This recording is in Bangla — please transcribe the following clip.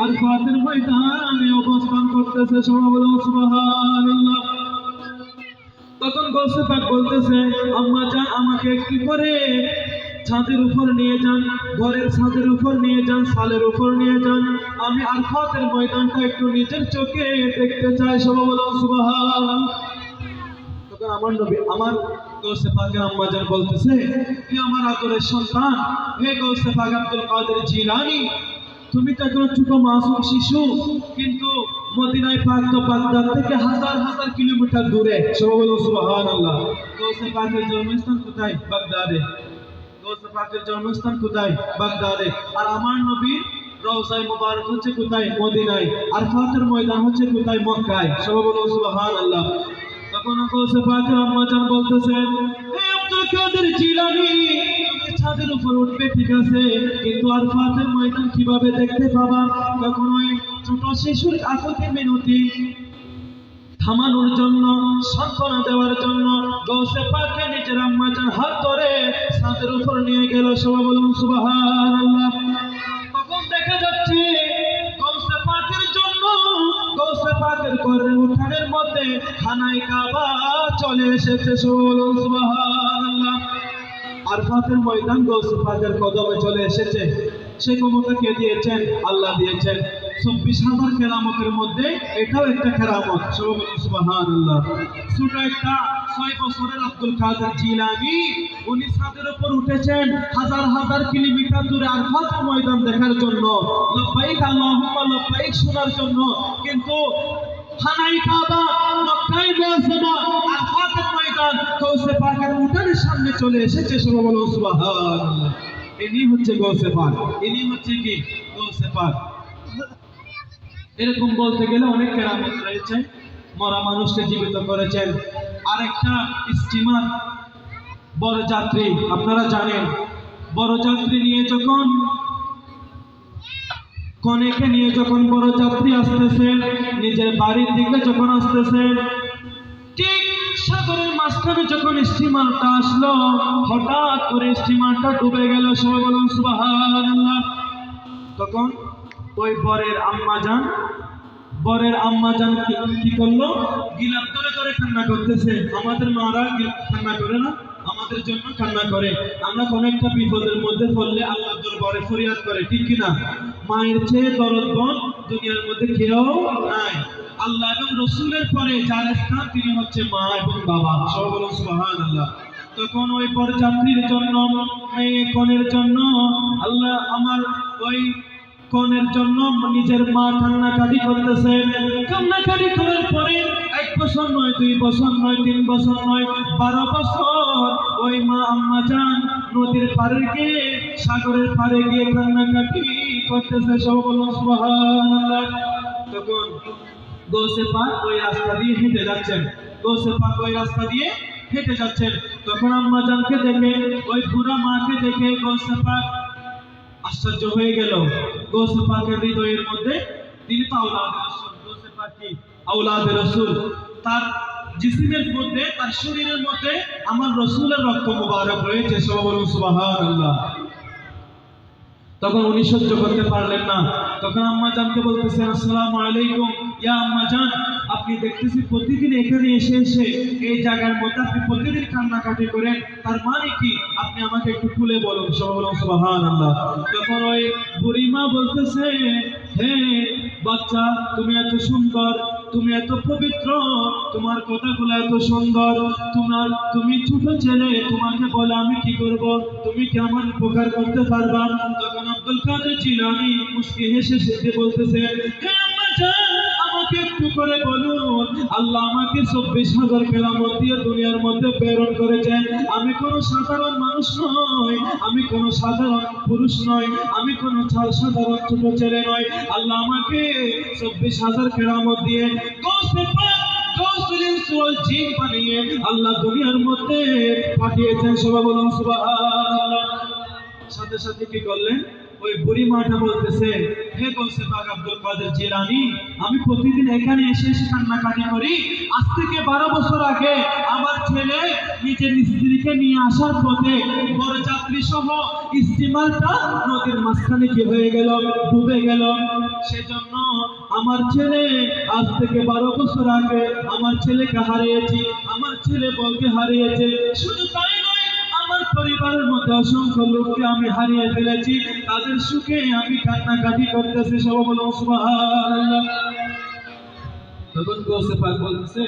আরফাতের ময়দানে অবস্থান করতেছে। সবাই বলুন সুবহানাল্লাহ। তখন গৌসে পাক বলতেছে, আম্মা জান আমাকে একটু করে ছাদের উপর নিয়ে যান, ঘরের ছাদের উপর নিয়ে যান, সালের উপর নিয়ে যান, আমি আরফাতের ময়দানটা একটু নিজের চোখে দেখতে চাই। সবাই বলুন সুবহানাল্লাহ। তখন আমার নবী, আমার গৌসে পাকের আম্মা জান বলতেছে, হে আমার আদরের সন্তান, হে গৌসে পাক আব্দুল কাদের জিলানী, তুমি তো এখন ছোট মাসুম শিশু, কিন্তু মদিনায় পাক তো বাগদাদ থেকে হাজার হাজার কিলোমিটার দূরে। সবাই বলুন সুবহানাল্লাহ। গৌসে পাকের জন্মস্থান কোথায়? বাগদাদে। গৌসে পাকের জন্মস্থান কোথায়? বাগদাদে। আর আমার নবীর রওজায়ে মুবারক হচ্ছে কোথায়? মদিনায়। আরফাতের ময়দান হচ্ছে কোথায়? মক্কায়। সবাই বলুন সুবহানাল্লাহ। তখন গৌসে পাকের আম্মা জান বলতেছেন, হে আব্দুল কাদের জিলানী, তুমি ছাদের উপর উঠবে ঠিক আছে, কিন্তু আরফাতের ময়দান কিভাবে দেখতে পাবা? তখন ওই ছোট শিশুর আকুতি মিনতি থামানোর জন্য, সান্ত্বনা দেওয়ার জন্য গৌসে পাকে নিজের আম্মা জান হাত ধরে ছাদের উপর নিয়ে গেল। সবাই বলুন সুবহানাল্লাহ। তখন দেখা যাচ্ছে গৌসে পাকের জন্য, গৌসে পাকের ঘরের উঠানের মধ্যে খানায় কাবা চলে এসেছে। সবাই বলুন সুবহানাল্লাহ। আরফাতের ময়দান গৌসে পাকের কদমে চলে এসেছে। সেই ক্ষমতা কে দিয়েছেন? আল্লাহ দিয়েছেন। 24,000 কেরামতের মধ্যে এটাও একটা কেরামত। সবাই বলুন সুবহানাল্লাহ। ছোট একটা 6 বছরের আব্দুল কাদের জিলানী, উনি ছাদের উপর উঠেছেন হাজার হাজার কিলোমিটার দূরে আরফাতের ময়দান দেখার জন্য, লব্বাইক আল্লাহুম্মা লব্বাইক শোনার জন্য। কিন্তু খানায় কাবা মক্কায় মুআজ্জামা আরফাতের ময়দান গৌসে পাকের উঠানের সামনে চলে এসেছে। সবাই বলুন সুবহানাল্লাহ। ইনি হচ্ছে গৌসে পাক। ইনি হচ্ছে কি? গৌসে পাক। এরকম বলতে গেলে অনেক কেরামত রয়েছে। মরা মানুষকে জীবিত করেছেন। আরেকটা স্টিমার বড় যাত্রী, আপনারা জানেন, বড় যাত্রী নিয়ে যখন, কনেকে নিয়ে যখন বড় যাত্রী আসতেছে নিজের বাড়ির দিকে যখন আসতেছে, ঠিক সাগরের মাঝখানে যখন স্টিমারটা আসলো, হঠাৎ করে স্টিমারটা ডুবে গেল। সবাই বলুন সুবহানাল্লাহ। তখন ওই বরের আম্মা জান কি করলো? গিলাপ ধরে ধরে কান্না করতেছে। আমাদের মারা কান্না করে না? আমাদের জন্য কান্না করে। আমরা কোন একটা বিপদের মধ্যে পড়লে আল্লাহর দরবারে ফরিয়াদ করে, ঠিক কিনা? মায়ের চেয়ে দরদবান দুনিয়ার মধ্যে কেউ নাই। আল্লাহ এবং রসুলের পরে যার স্থান তিনি হচ্ছে মা এবং বাবা। সবাই বলুন সুবহানাল্লাহ। তখন ওই বরযাত্রীর জন্য, মেয়ে কনের জন্য, আল্লাহ আমার ওই কনের জন্য নিজের মা কান্নাকাটি করতেছে। কান্নাকাটি করার পরে 1 বছর নয়, 2 বছর নয়, 3 বছর নয়, 12 বছর ওই মা আম্মা জান নদীর পাড়ে গিয়ে, সাগরের পাড়ে গিয়ে কান্নাকাটি করতেছে। সবাই বলুন সুবহানাল্লাহ। তখন গৌসে পাক ওই রাস্তা দিয়ে হেঁটে যাচ্ছেন। গৌসে পাক ওই রাস্তা দিয়ে হেঁটে যাচ্ছেন। তখন আম্মা জানকে দেখে, ওই বুড়া মাকে দেখে গৌসে পাক আশ্চর্য হয়ে গেল। গৌসে পাকের হৃদয়ের মধ্যে, তিনি তো আওলাদে রাসূল, গৌসে পাক কি আওলাদে রাসূল, তার জিসিমের মধ্যে, তার শরীরের মধ্যে আমার রাসূলের রক্ত মুবারক রয়েছে। সবাই বলুন সুবহানাল্লাহ। তখন উনি সহ্য করতে পারলেন না। তখন আম্মা জানকে বলতেছেন, আসসালামু আলাইকুম ইয়া আম্মা জান, আপনি দেখতেছি প্রতিদিন এখানে এসে এসে এই জায়গার মধ্যে আপনি প্রতিদিন কান্নাকাটি করেন, তার মানে কি? আপনি আমাকে একটু খুলে বলুন। সবাই বলুন সুবহানাল্লাহ। তখন ওই বুড়িমা বলতেছে, হে বাচ্চা, তুমি এত সুন্দর, তুমি এত পবিত্র, তোমার কথাগুলো এত সুন্দর, তুমি ছোট ছেলে, তোমাকে বলে আমি কি করব? তুমি কি আমার উপকার করতে পারবা? তখন আব্দুল কাদের জিলানী মুস্কি হেসে হেসে বলতেছে, হে আম্মা জান, আমাকে একটু করে বলুন, আল্লাহ আমাকে 24,000 কেরামত দিয়ে দুনিয়ার মধ্যে প্রেরণ করেছেন। আমি কোনো সাধারণ মানুষ নই, আমি কোনো সাধারণ পুরুষ নই, আমি কোনো সাধারণ ছোট ছেলে নই। আল্লাহ আমাকে 24,000 কেরামত দিয়ে গৌসে পাক, গৌসুল ইনস ওয়াল জিন বানিয়ে আল্লাহ দুনিয়ার মধ্যে পাঠিয়েছেন। সবাই বলুন সুবহানাল্লাহ। সাথে সাথে কি করলেন? ওই বুড়ি মাটা বলতেছে, হে গৌসে পাক আব্দুল কাদের জিলানী, আমি প্রতিদিন এখানে এসে এসে কান্নাকাটি করি। আজ থেকে 12 বছর আগে আমার ছেলে নিজের স্ত্রীকে নিয়ে আসার পথে বড় যাত্রী সহ স্টিমারটা নদীর মাঝখানে কি হয়ে গেল, ডুবে গেল। সেজন্য আমার ছেলে আজ থেকে 12 বছর আগে আমার ছেলেকে হারিয়েছি, আমার ছেলে বলকে হারিয়েছে। শুধু তাই নয়, আমার পরিবারের মধ্যে অসংখ্য লোককে আমি হারিয়ে ফেলেছি, তাদের সুখে আমি কান্নাকাটি করতেছি। সবাই বলো সুবহানাল্লাহ। তখন গৌসে পাক বলতেছে,